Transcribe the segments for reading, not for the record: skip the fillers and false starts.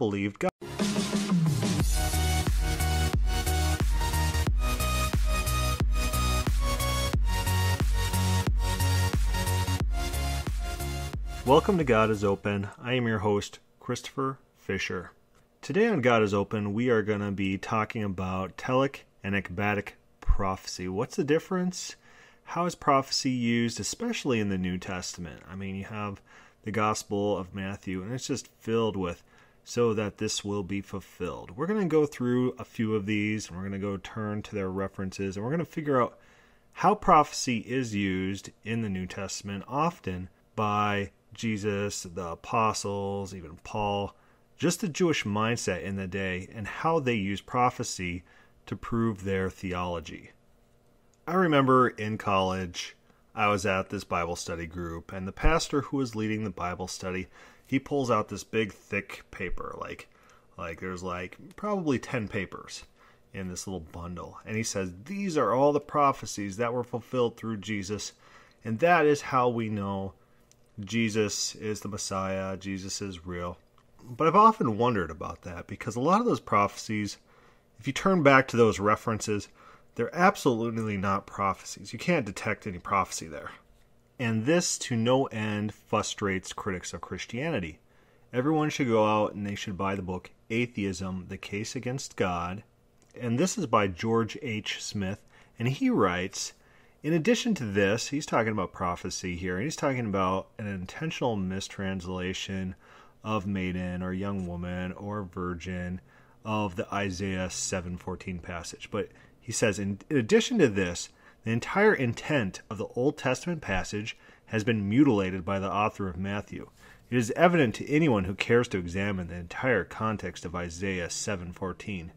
believed God. Welcome to God is Open. I am your host, Christopher Fisher. Today on God is Open, we are going to be talking about Telic and Ecbatic prophecy. What's the difference? How is prophecy used, especially in the New Testament? I mean, you have the Gospel of Matthew, and it's just filled with, so that this will be fulfilled. We're going to go through a few of these, and we're going to go turn to their references, and we're going to figure out how prophecy is used in the New Testament, often by Jesus, the apostles, even Paul, just the Jewish mindset in the day, and how they use prophecy to prove their theology. I remember in college, I was at this Bible study group, and the pastor who was leading the Bible study, he pulls out this big, thick paper, like there's probably 10 papers in this little bundle, and he says, these are all the prophecies that were fulfilled through Jesus, and that is how we know Jesus is the Messiah, Jesus is real. But I've often wondered about that, because a lot of those prophecies, if you turn back to those references, they're absolutely not prophecies. You can't detect any prophecy there. And this, to no end, frustrates critics of Christianity. Everyone should go out and they should buy the book Atheism, The Case Against God. And this is by George H. Smith. And he writes, in addition to this, he's talking about prophecy here, and he's talking about an intentional mistranslation of maiden or young woman or virgin of the Isaiah 7:14 passage. But he says, in addition to this, the entire intent of the Old Testament passage has been mutilated by the author of Matthew. It is evident to anyone who cares to examine the entire context of Isaiah 7:14.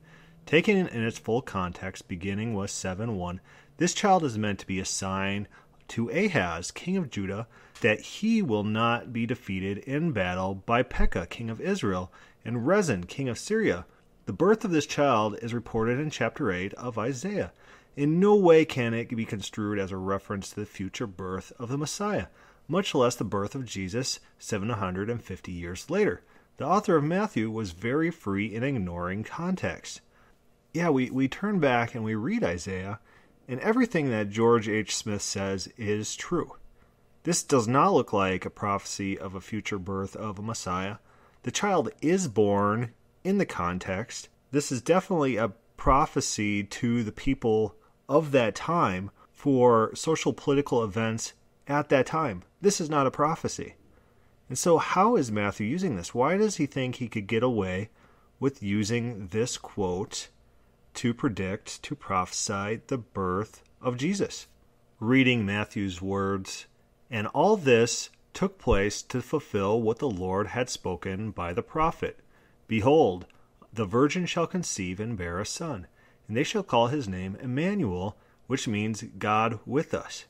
Taken in its full context, beginning with 7:1, this child is meant to be a sign to Ahaz, king of Judah, that he will not be defeated in battle by Pekah, king of Israel, and Rezin, king of Syria. The birth of this child is reported in chapter 8 of Isaiah. In no way can it be construed as a reference to the future birth of the Messiah, much less the birth of Jesus 750 years later. The author of Matthew was very free in ignoring context. Yeah, we turn back and we read Isaiah, and everything that George H. Smith says is true. This does not look like a prophecy of a future birth of a Messiah. The child is born in the context. This is definitely a prophecy to the people of that time for social political events at that time. This is not a prophecy. And so how is Matthew using this? Why does he think he could get away with using this quote to predict, to prophesy the birth of Jesus? Reading Matthew's words, and all this took place to fulfill what the Lord had spoken by the prophet. Behold, the virgin shall conceive and bear a son, and they shall call his name Emmanuel, which means God with us.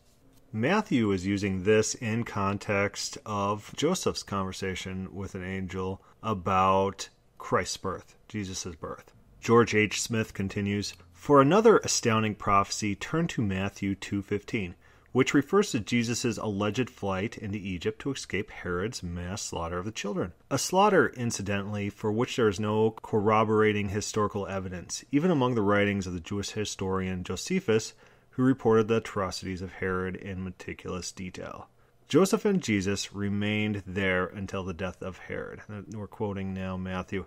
Matthew is using this in context of Joseph's conversation with an angel about Christ's birth, Jesus' birth. George H. Smith continues, for another astounding prophecy, turn to Matthew 2:15, which refers to Jesus' alleged flight into Egypt to escape Herod's mass slaughter of the children. A slaughter, incidentally, for which there is no corroborating historical evidence, even among the writings of the Jewish historian Josephus, who reported the atrocities of Herod in meticulous detail. Joseph and Jesus remained there until the death of Herod. We're quoting now Matthew.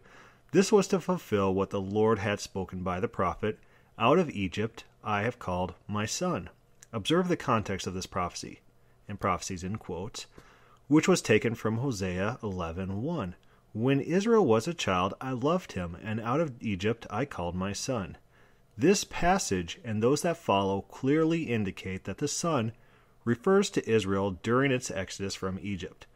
This was to fulfill what the Lord had spoken by the prophet, out of Egypt I have called my son. Observe the context of this prophecy, and prophecies in quotes, which was taken from Hosea 11:1. When Israel was a child, I loved him, and out of Egypt I called my son. This passage and those that follow clearly indicate that the son refers to Israel during its exodus from Egypt,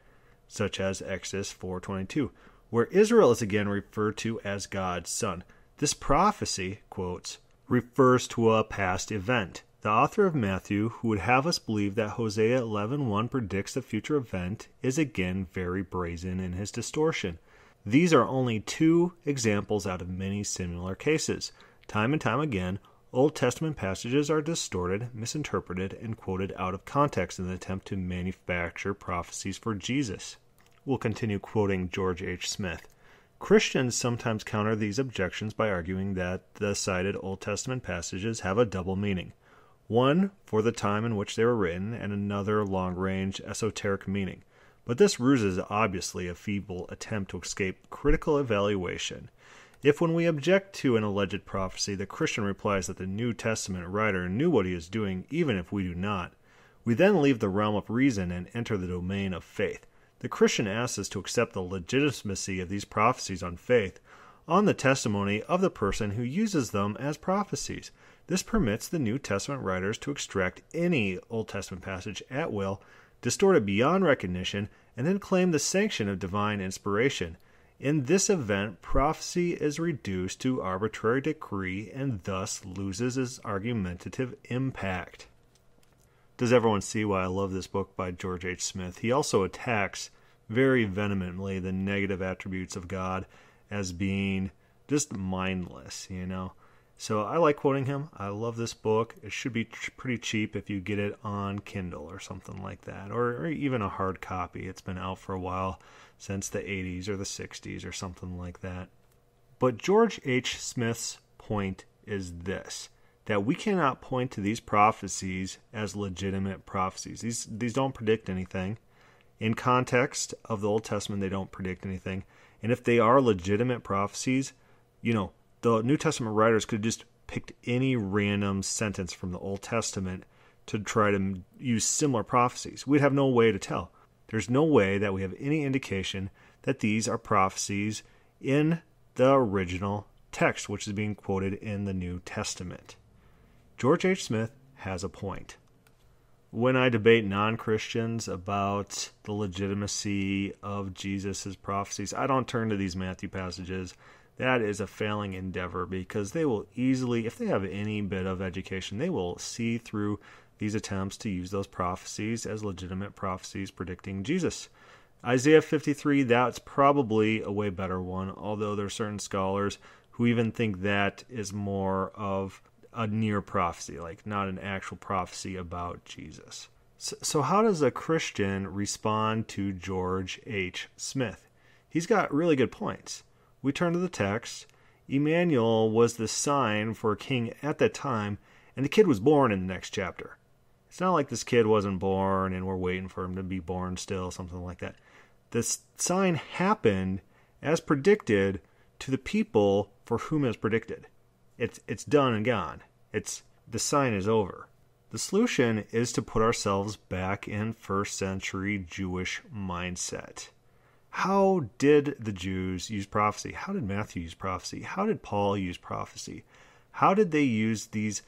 such as Exodus 4:22. Where Israel is again referred to as God's son. This prophecy, quotes, refers to a past event. The author of Matthew, who would have us believe that Hosea 11:1 predicts a future event, is again very brazen in his distortion. These are only two examples out of many similar cases. Time and time again, Old Testament passages are distorted, misinterpreted, and quoted out of context in an attempt to manufacture prophecies for Jesus. We'll continue quoting George H. Smith. Christians sometimes counter these objections by arguing that the cited Old Testament passages have a double meaning. One for the time in which they were written, and another long-range esoteric meaning. But this ruse is obviously a feeble attempt to escape critical evaluation. If when we object to an alleged prophecy, the Christian replies that the New Testament writer knew what he is doing, even if we do not, we then leave the realm of reason and enter the domain of faith. The Christian asks us to accept the legitimacy of these prophecies on faith, on the testimony of the person who uses them as prophecies. This permits the New Testament writers to extract any Old Testament passage at will, distort it beyond recognition, and then claim the sanction of divine inspiration. In this event, prophecy is reduced to arbitrary decree and thus loses its argumentative impact. Does everyone see why I love this book by George H. Smith? He also attacks very vehemently the negative attributes of God as being just mindless, So I like quoting him. I love this book. It should be pretty cheap if you get it on Kindle or something like that, or even a hard copy. It's been out for a while, since the 80s or the 60s or something like that. But George H. Smith's point is this, that we cannot point to these prophecies as legitimate prophecies. These don't predict anything. In context of the Old Testament, they don't predict anything. And if they are legitimate prophecies, the New Testament writers could have just picked any random sentence from the Old Testament to try to use similar prophecies. We'd have no way to tell. There's no way that we have any indication that these are prophecies in the original text, which is being quoted in the New Testament. George H. Smith has a point. When I debate non-Christians about the legitimacy of Jesus' prophecies, I don't turn to these Matthew passages. That is a failing endeavor because they will easily, if they have any bit of education, they will see through these attempts to use those prophecies as legitimate prophecies predicting Jesus. Isaiah 53, that's probably a way better one, although there are certain scholars who even think that is more of a near prophecy, like not an actual prophecy about Jesus. So how does a Christian respond to George H. Smith? He's got really good points. We turn to the text. Emmanuel was the sign for a king at that time, and the kid was born in the next chapter. It's not like this kid wasn't born and we're waiting for him to be born still, something like that. This sign happened as predicted to the people for whom it was predicted. It's done and gone. The sign is over. The solution is to put ourselves back in first century Jewish mindset. How did the Jews use prophecy? How did Matthew use prophecy? How did Paul use prophecy? How did they use these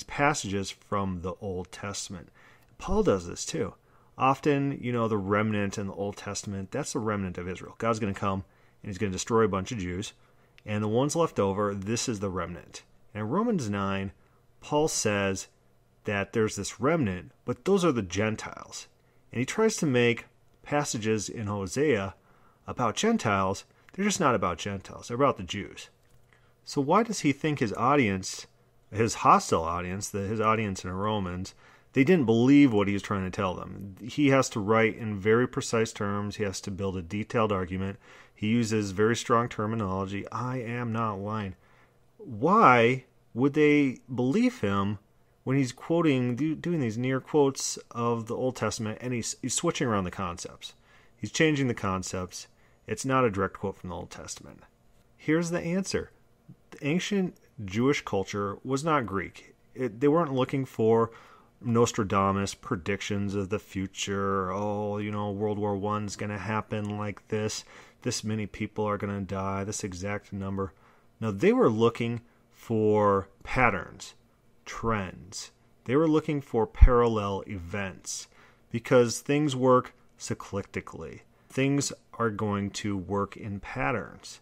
passages from the Old Testament? Paul does this too. Often, the remnant in the Old Testament, that's the remnant of Israel. God's going to come and he's going to destroy a bunch of Jews. And the ones left over, this is the remnant. And in Romans 9, Paul says that there's this remnant, but those are the Gentiles. And he tries to make passages in Hosea about Gentiles. They're just not about Gentiles. They're about the Jews. So why does he think his audience, his hostile audience, his audience in Romans, they didn't believe what he was trying to tell them? He has to write in very precise terms. He has to build a detailed argument. He uses very strong terminology. I am not lying. Why would they believe him when he's quoting, doing these near quotes of the Old Testament, and he's switching around the concepts? He's changing the concepts. It's not a direct quote from the Old Testament. Here's the answer. The ancient Jewish culture was not Greek. They weren't looking for Nostradamus predictions of the future. World War I's going to happen like this. This many people are going to die. This exact number. No, they were looking for patterns, trends. They were looking for parallel events because things work cyclically. Things are going to work in patterns.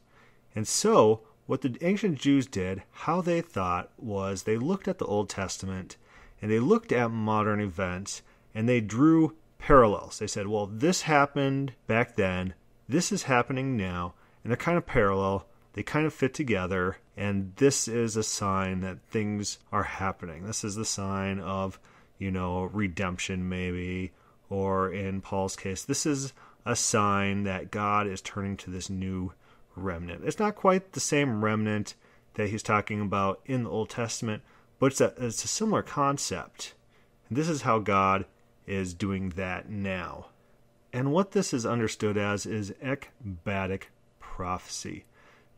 And so what the ancient Jews did, how they thought, was they looked at the Old Testament and they looked at modern events and they drew parallels. They said, well, this happened back then, this is happening now, and they're kind of parallel, they kind of fit together, and this is a sign that things are happening. This is the sign of, redemption maybe, or in Paul's case, this is a sign that God is turning to this new remnant. It's not quite the same remnant that he's talking about in the Old Testament, but it's a similar concept. And this is how God is doing that now. And what this is understood as is Ecbatic prophecy.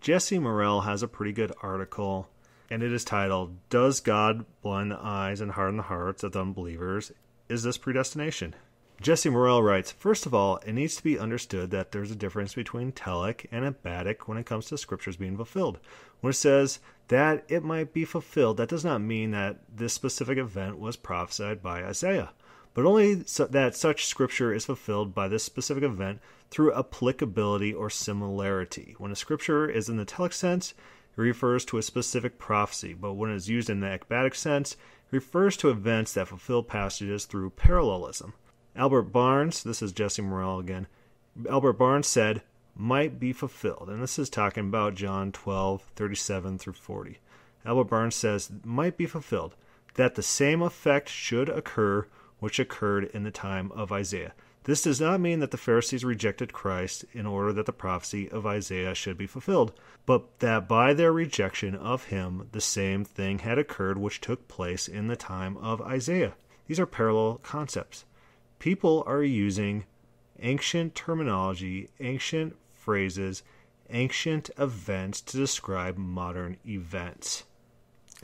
Jesse Morrell has a pretty good article, and it is titled, "Does God Blind the Eyes and Harden the Hearts of the Unbelievers? Is This Predestination?" Jesse Morrell writes, "First of all, it needs to be understood that there's a difference between Telic and Ecbatic when it comes to scriptures being fulfilled. When it says that it might be fulfilled, that does not mean that this specific event was prophesied by Isaiah, but only that such scripture is fulfilled by this specific event through applicability or similarity. When a scripture is in the Telic sense, it refers to a specific prophecy, but when it is used in the Ecbatic sense, it refers to events that fulfill passages through parallelism. Albert Barnes," this is Jesse Morrell again, "Albert Barnes said, might be fulfilled." And this is talking about John 12:37 through 40. Albert Barnes says, might be fulfilled, that the same effect should occur which occurred in the time of Isaiah. This does not mean that the Pharisees rejected Christ in order that the prophecy of Isaiah should be fulfilled, but that by their rejection of him, the same thing had occurred which took place in the time of Isaiah. These are parallel concepts. People are using ancient terminology, ancient phrases, ancient events to describe modern events.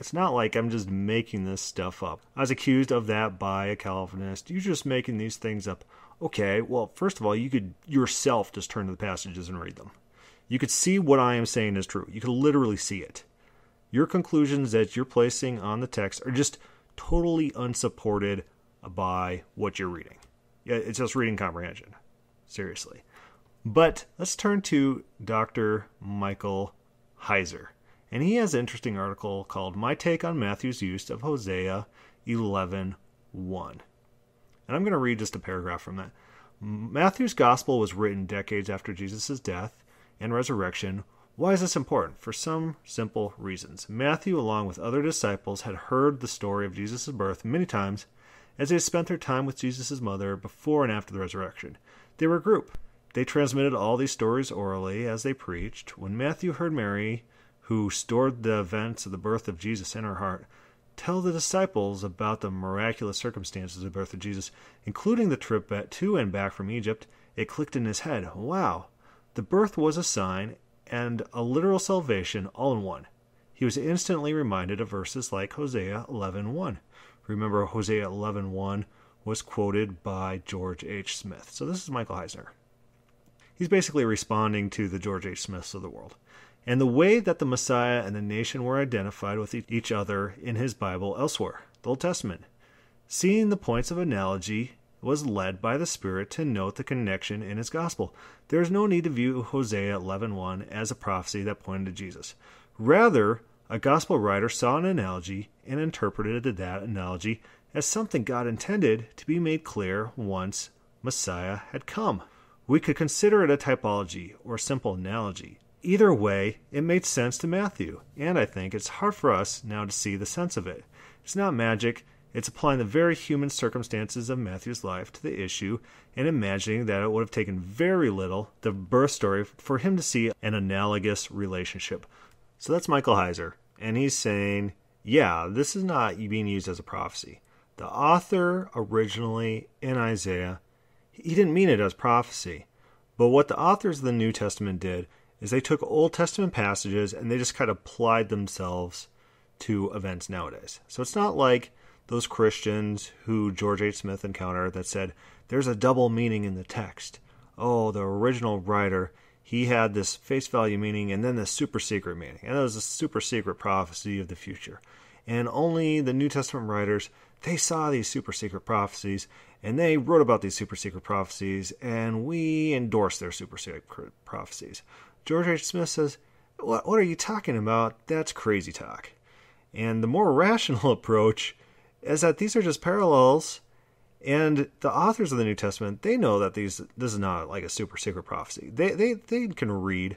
It's not like I'm just making this stuff up. I was accused of that by a Calvinist. You're just making these things up. Okay, well, first of all, you could yourself just turn to the passages and read them. You could see what I am saying is true. You could literally see it. Your conclusions that you're placing on the text are just totally unsupported by what you're reading. Yeah, it's just reading comprehension. Seriously. But let's turn to Dr. Michael Heiser. And he has an interesting article called My Take on Matthew's Use of Hosea 11:1. And I'm going to read just a paragraph from that. Matthew's gospel was written decades after Jesus' death and resurrection. Why is this important? For some simple reasons. Matthew, along with other disciples, had heard the story of Jesus' birth many times as they had spent their time with Jesus' mother before and after the resurrection. They were a group. They transmitted all these stories orally as they preached. When Matthew heard Mary, who stored the events of the birth of Jesus in her heart, tell the disciples about the miraculous circumstances of the birth of Jesus, including the trip to and back from Egypt, it clicked in his head. Wow, the birth was a sign and a literal salvation all in one. He was instantly reminded of verses like Hosea 11:1. Remember, Hosea 11:1 was quoted by George H. Smith. So this is Michael Heiser. He's basically responding to the George H. Smiths of the world. And the way that the Messiah and the nation were identified with each other in his Bible elsewhere, the Old Testament. Seeing the points of analogy was led by the Spirit to note the connection in his gospel. There is no need to view Hosea 11:1 as a prophecy that pointed to Jesus. Rather, a gospel writer saw an analogy and interpreted that analogy as something God intended to be made clear once Messiah had come. We could consider it a typology or simple analogy. Either way, it made sense to Matthew, and I think it's hard for us now to see the sense of it. It's not magic, it's applying the very human circumstances of Matthew's life to the issue and imagining that it would have taken very little, the birth story, for him to see an analogous relationship. So that's Michael Heiser, and he's saying, yeah, this is not being used as a prophecy. The author originally in Isaiah, he didn't mean it as prophecy, but what the authors of the New Testament did is they took Old Testament passages and they just kind of applied themselves to events nowadays. So it's not like those Christians who George H. Smith encountered that said, there's a double meaning in the text. Oh, the original writer, he had this face value meaning and then this super secret meaning. And that was a super secret prophecy of the future. And only the New Testament writers, they saw these super secret prophecies and they wrote about these super secret prophecies and we endorse their super secret prophecies. George H. Smith says, what are you talking about? That's crazy talk. And the more rational approach is that these are just parallels, and the authors of the New Testament, they know that this is not like a super secret prophecy. They can read.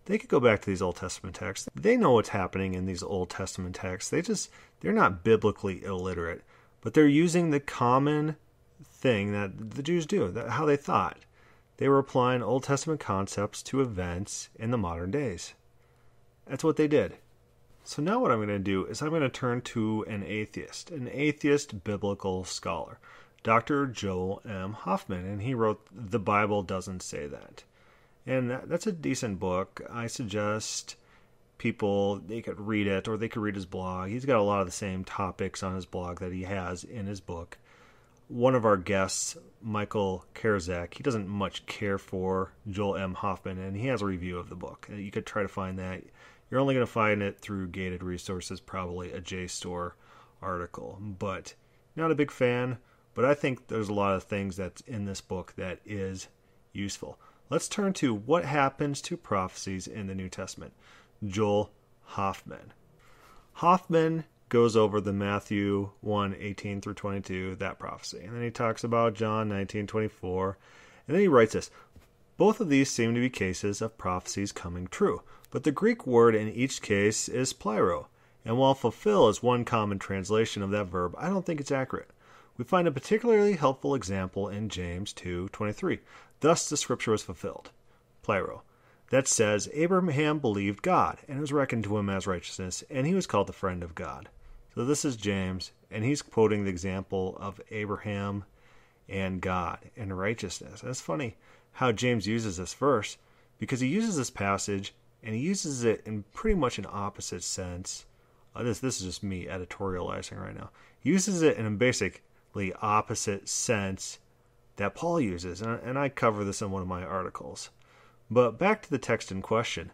They could go back to these Old Testament texts. They know what's happening in these Old Testament texts. They're not biblically illiterate, but they're using the common thing that the Jews do, how they thought. They were applying Old Testament concepts to events in the modern days. That's what they did. So now what I'm going to do is I'm going to turn to an atheist biblical scholar, Dr. Joel M. Hoffman, and he wrote The Bible Doesn't Say That. And that's a decent book. I suggest people, they could read it or they could read his blog. He's got a lot of the same topics on his blog that he has in his book. One of our guests, Michael Karzak, he doesn't much care for Joel M. Hoffman, and he has a review of the book. You could try to find that. You're only going to find it through Gated Resources, probably a JSTOR article. But not a big fan, but I think there's a lot of things that's in this book that is useful. Let's turn to what happens to prophecies in the New Testament. Joel Hoffman. Hoffman goes over the Matthew 1:18 through 22, that prophecy. And then he talks about John 19:24. And then he writes this. Both of these seem to be cases of prophecies coming true, but the Greek word in each case is pleiro, and while fulfill is one common translation of that verb, I don't think it's accurate. We find a particularly helpful example in James 2:23. Thus the scripture was fulfilled, pleiro. That says, Abraham believed God, and it was reckoned to him as righteousness, and he was called the friend of God. So this is James, and he's quoting the example of Abraham and God and righteousness. And it's funny how James uses this verse, because he uses this passage and he uses it in pretty much an opposite sense. This is just me editorializing right now. He uses it in a basically opposite sense that Paul uses, and I cover this in one of my articles. But back to the text in question.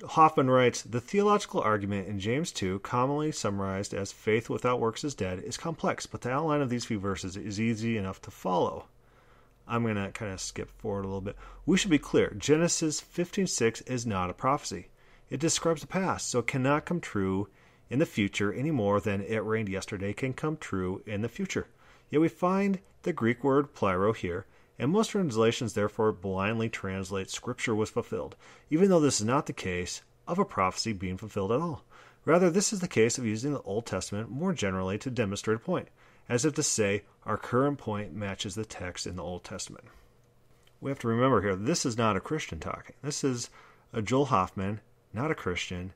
Hoffman writes, the theological argument in James 2, commonly summarized as faith without works is dead, is complex, but the outline of these few verses is easy enough to follow. I'm going to kind of skip forward a little bit. We should be clear. Genesis 15:6 is not a prophecy. It describes the past, so it cannot come true in the future any more than it rained yesterday can come true in the future. Yet we find the Greek word pleiro here, and most translations therefore blindly translate Scripture was fulfilled, even though this is not the case of a prophecy being fulfilled at all. Rather, this is the case of using the Old Testament more generally to demonstrate a point, as if to say our current point matches the text in the Old Testament. We have to remember here, this is not a Christian talking. This is a Joel Hoffman, not a Christian,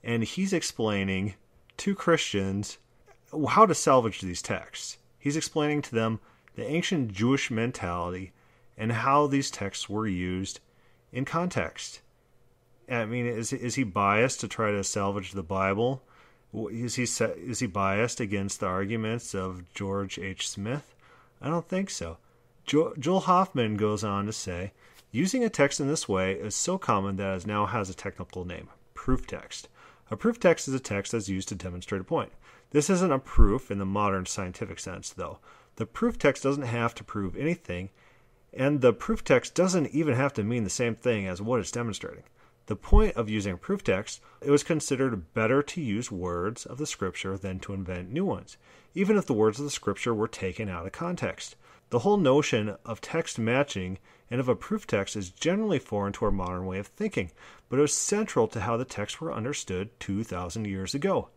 and he's explaining to Christians how to salvage these texts. He's explaining to them the ancient Jewish mentality and how these texts were used in context. I mean, is he biased to try to salvage the Bible? Is he biased against the arguments of George H. Smith? I don't think so. Joel Hoffman goes on to say, using a text in this way is so common that it now has a technical name, proof text. A proof text is a text that's used to demonstrate a point. This isn't a proof in the modern scientific sense, though. The proof text doesn't have to prove anything, and the proof text doesn't even have to mean the same thing as what it's demonstrating. The point of using a proof text, it was considered better to use words of the Scripture than to invent new ones, even if the words of the Scripture were taken out of context. The whole notion of text matching and of a proof text is generally foreign to our modern way of thinking, but it was central to how the texts were understood 2,000 years ago.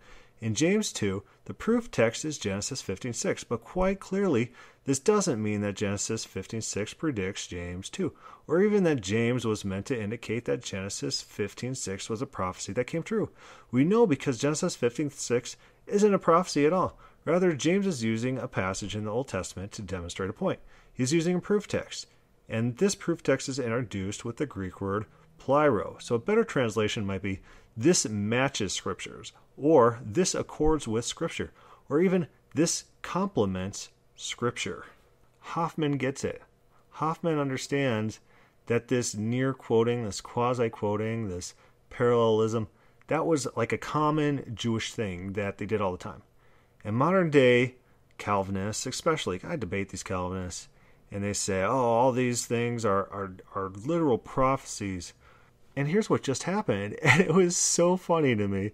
In James 2, the proof text is Genesis 15:6, but quite clearly, this doesn't mean that Genesis 15:6 predicts James 2, or even that James was meant to indicate that Genesis 15:6 was a prophecy that came true. We know because Genesis 15:6 isn't a prophecy at all. Rather, James is using a passage in the Old Testament to demonstrate a point. He's using a proof text, and this proof text is introduced with the Greek word pleiro. So a better translation might be, this matches Scriptures, or this accords with Scripture, or even this complements Scripture. Hoffman gets it. Hoffman understands that this near quoting, this quasi-quoting, this parallelism, that was like a common Jewish thing that they did all the time. And modern day Calvinists, especially, I debate these Calvinists, and they say, oh, all these things are literal prophecies. And here's what just happened, and it was so funny to me.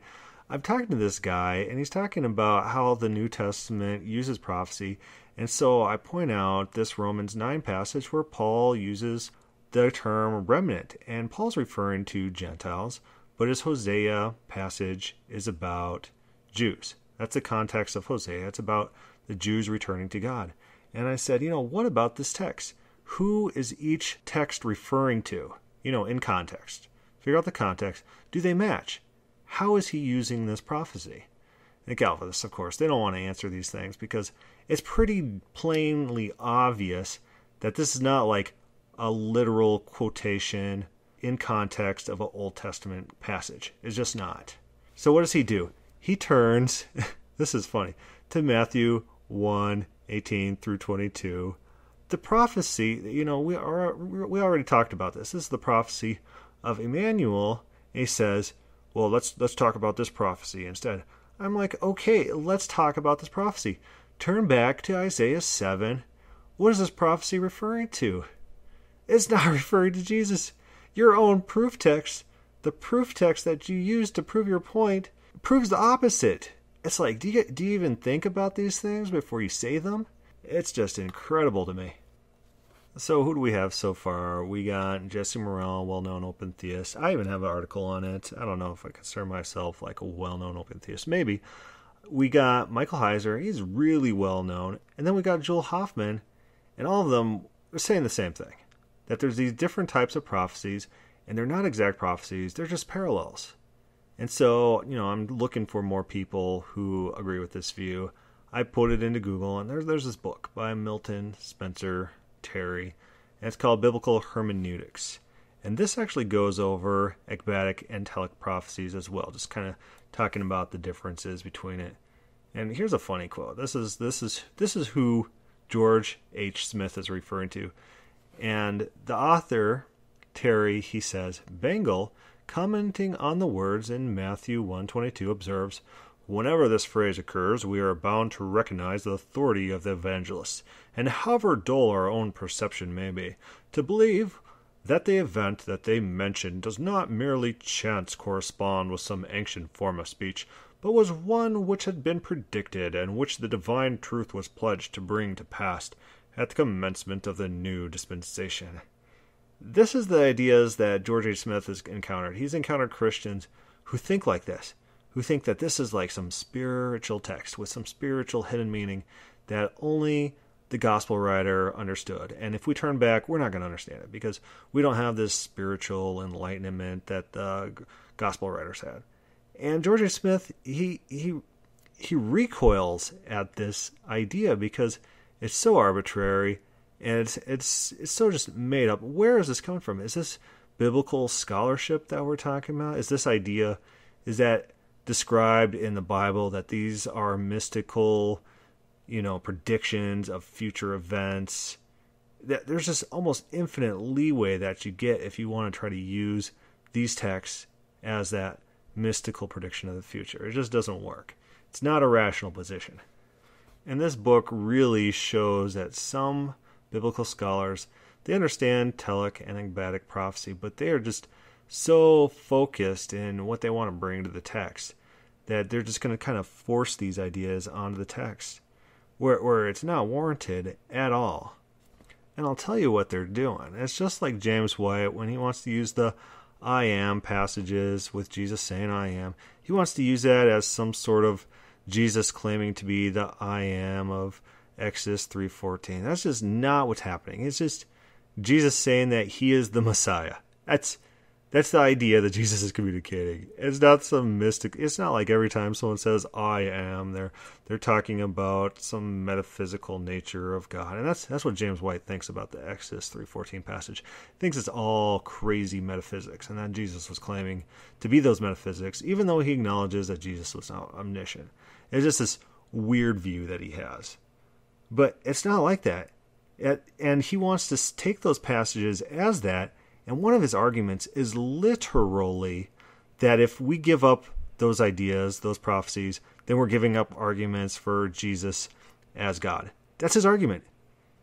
I'm talking to this guy, and he's talking about how the New Testament uses prophecy, and so I point out this Romans 9 passage where Paul uses the term remnant, and Paul's referring to Gentiles, but his Hosea passage is about Jews. That's the context of Hosea. It's about the Jews returning to God. And I said, what about this text? who is each text referring to? In context. Figure out the context. Do they match? How is he using this prophecy? The Calvinists, of course, they don't want to answer these things because it's pretty plainly obvious that this is not like a literal quotation in context of an Old Testament passage. It's just not. So what does he do? He turns, this is funny, to Matthew 1:18 through 22. The prophecy, we already talked about this. This is the prophecy of Emmanuel. And he says, well, let's talk about this prophecy instead. I'm like, okay, let's talk about this prophecy. Turn back to Isaiah 7. What is this prophecy referring to? It's not referring to Jesus. Your own proof text, the proof text that you use to prove your point, proves the opposite. It's like, do you even think about these things before you say them? It's just incredible to me. So who do we have so far? We got Jesse Morrell, well-known open theist. I even have an article on it. I don't know if I consider myself like a well-known open theist. Maybe. We got Michael Heiser. He's really well-known. And then we got Joel Hoffman. And all of them are saying the same thing. That there's these different types of prophecies. And they're not exact prophecies. They're just parallels. And so, I'm looking for more people who agree with this view. I put it into Google. And there's this book by Milton Spencer Terry, and it's called Biblical Hermeneutics. And this actually goes over Ecbatic and Telic prophecies as well, just kind of talking about the differences between it. And here's a funny quote. This is who George H. Smith is referring to. And the author, Terry, he says, Bengal, commenting on the words in Matthew 1:22, observes, whenever this phrase occurs, we are bound to recognize the authority of the evangelists, and however dull our own perception may be, to believe that the event that they mention does not merely chance correspond with some ancient form of speech, but was one which had been predicted, and which the divine truth was pledged to bring to pass at the commencement of the new dispensation. This is the ideas that George H. Smith has encountered. He's encountered Christians who think like this, who think that this is like some spiritual text with some spiritual hidden meaning that only the gospel writer understood. And if we turn back, we're not going to understand it because we don't have this spiritual enlightenment that the gospel writers had. And George H. Smith, he recoils at this idea because it's so arbitrary and it's so just made up. Where is this coming from? Is this biblical scholarship that we're talking about? Is this idea, is that described in the Bible that these are mystical, predictions of future events? That there's just almost infinite leeway that you get if you want to try to use these texts as that mystical prediction of the future. It just doesn't work. It's not a rational position. And this book really shows that some biblical scholars, they understand Telic and Ecbatic prophecy, but they are just so focused in what they want to bring to the text that they're just going to kind of force these ideas onto the text where it's not warranted at all. And I'll tell you what they're doing. It's just like James Wyatt when he wants to use the I am passages with Jesus saying I am. He wants to use that as some sort of Jesus claiming to be the I am of Exodus 3:14. That's just not what's happening. It's just Jesus saying that he is the Messiah. That's the idea that Jesus is communicating. It's not some mystic. It's not like every time someone says I am, they're talking about some metaphysical nature of God. And that's what James White thinks about the Exodus 3:14 passage. He thinks it's all crazy metaphysics, and that Jesus was claiming to be those metaphysics, even though he acknowledges that Jesus was not omniscient. It's just this weird view that he has. But it's not like that. And he wants to take those passages as that. And one of his arguments is literally that if we give up those ideas, those prophecies, then we're giving up arguments for Jesus as God. That's his argument.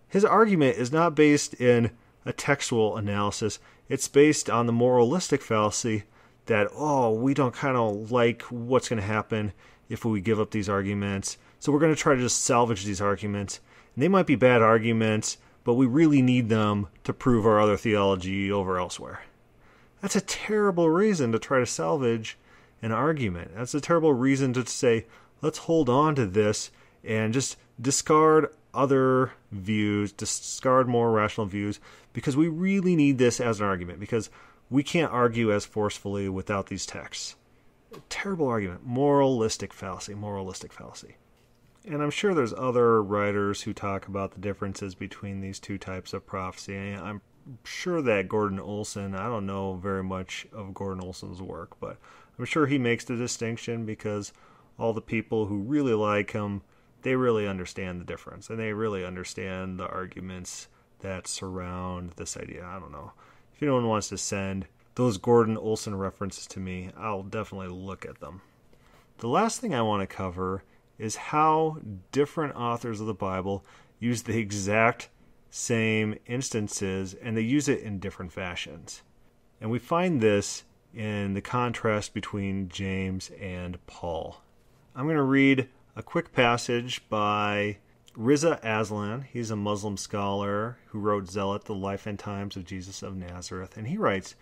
His argument is not based in a textual analysis. It's based on the moralistic fallacy that, we don't kind of like what's going to happen if we give up these arguments. So we're going to try to just salvage these arguments. And they might be bad arguments, but we really need them to prove our other theology over elsewhere. That's a terrible reason to try to salvage an argument. That's a terrible reason to say, let's hold on to this and just discard other views, discard more rational views, because we really need this as an argument, because we can't argue as forcefully without these texts. Terrible argument. Moralistic fallacy. And I'm sure there's other writers who talk about the differences between these two types of prophecy. I'm sure that Gordon Olsen, I don't know very much of Gordon Olsen's work, but I'm sure he makes the distinction because all the people who really like him, they really understand the difference, and they really understand the arguments that surround this idea. I don't know. If anyone wants to send those Gordon Olsen references to me, I'll definitely look at them. The last thing I want to cover is how different authors of the Bible use the exact same instances, and they use it in different fashions. And we find this in the contrast between James and Paul. I'm going to read a quick passage by Reza Aslan. He's a Muslim scholar who wrote Zealot, The Life and Times of Jesus of Nazareth. And he writes,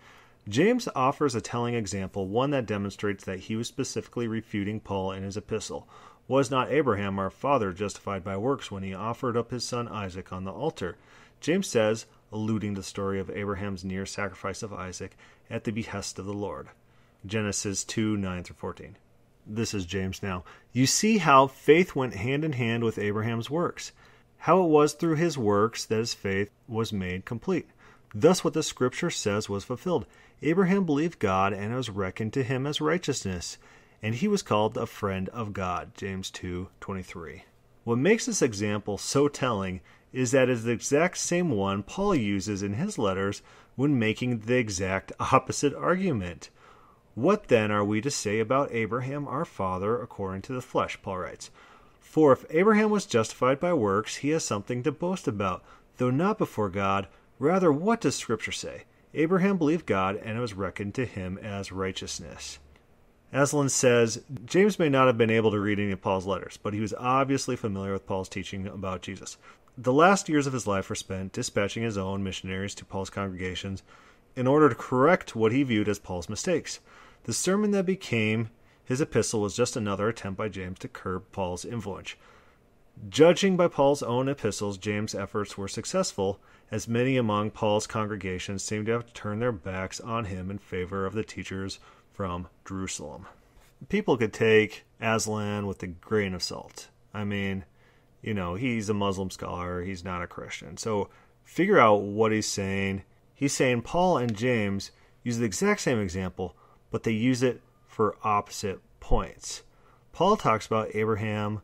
James offers a telling example, one that demonstrates that he was specifically refuting Paul in his epistle. Was not Abraham our father justified by works when he offered up his son Isaac on the altar? James says, alluding to the story of Abraham's near sacrifice of Isaac at the behest of the Lord. Genesis 2:9-14. This is James now. You see how faith went hand in hand with Abraham's works, how it was through his works that his faith was made complete. Thus what the scripture says was fulfilled. Abraham believed God, and it was reckoned to him as righteousness, and he was called a friend of God. James 2:23. What makes this example so telling is that it is the exact same one Paul uses in his letters when making the exact opposite argument. What then are we to say about Abraham our father according to the flesh, Paul writes. For if Abraham was justified by works, he has something to boast about, though not before God. Rather, what does Scripture say? Abraham believed God, and it was reckoned to him as righteousness. Aslan says, James may not have been able to read any of Paul's letters, but he was obviously familiar with Paul's teaching about Jesus. The last years of his life were spent dispatching his own missionaries to Paul's congregations in order to correct what he viewed as Paul's mistakes. The sermon that became his epistle was just another attempt by James to curb Paul's influence. Judging by Paul's own epistles, James' efforts were successful, as many among Paul's congregations seemed to have turned their backs on him in favor of the teachers from Jerusalem. People could take Aslan with a grain of salt. I mean, he's a Muslim scholar, he's not a Christian. So figure out what he's saying. He's saying Paul and James use the exact same example, but they use it for opposite points. Paul talks about Abraham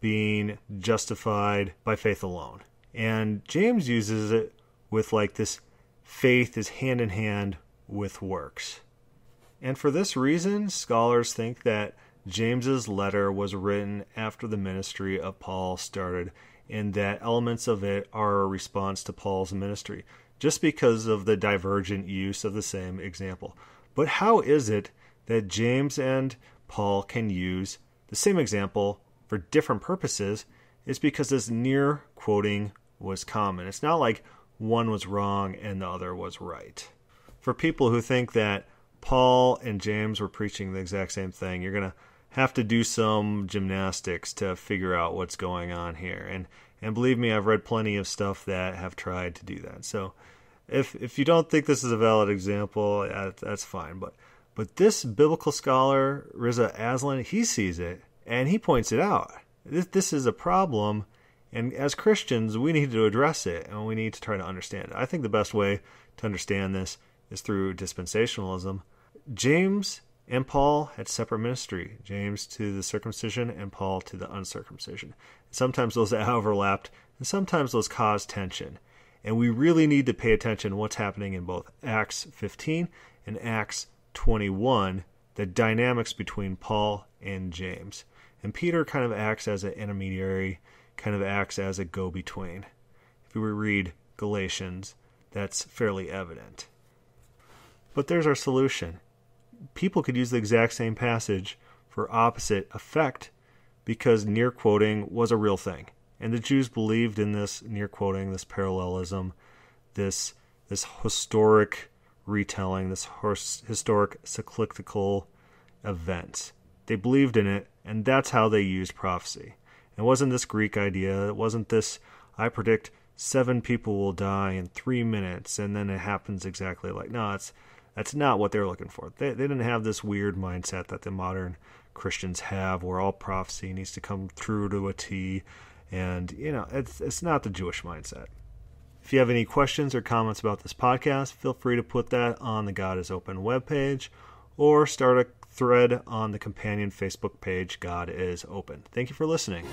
being justified by faith alone, and James uses it with this faith is hand in hand with works. And for this reason, scholars think that James's letter was written after the ministry of Paul started, and that elements of it are a response to Paul's ministry, just because of the divergent use of the same example. But how is it that James and Paul can use the same example for different purposes? It's because this near quoting was common. It's not like one was wrong and the other was right. For people who think that Paul and James were preaching the exact same thing, you're going to have to do some gymnastics to figure out what's going on here. And believe me, I've read plenty of stuff that have tried to do that. So if you don't think this is a valid example, that's fine. But this biblical scholar, Reza Aslan, he sees it and he points it out. This is a problem, and as Christians, we need to address it, and we need to try to understand it. I think the best way to understand this is through dispensationalism. James and Paul had separate ministry. James to the circumcision and Paul to the uncircumcision. Sometimes those overlapped, and sometimes those caused tension. And we really need to pay attention to what's happening in both Acts 15 and Acts 21, the dynamics between Paul and James. And Peter kind of acts as an intermediary, kind of acts as a go-between. If we read Galatians, that's fairly evident. But there's our solution. People could use the exact same passage for opposite effect because near quoting was a real thing. And the Jews believed in this near quoting, this parallelism, this historic retelling, this historic cyclical event. They believed in it, and that's how they used prophecy. It wasn't this Greek idea. It wasn't this, I predict 7 people will die in 3 minutes, and then it happens exactly like. No, that's not what they're looking for. They didn't have this weird mindset that the modern Christians have, where all prophecy needs to come through to a T, and it's not the Jewish mindset. If you have any questions or comments about this podcast, feel free to put that on the God is Open webpage, or start a thread on the companion Facebook page, God is Open. Thank you for listening.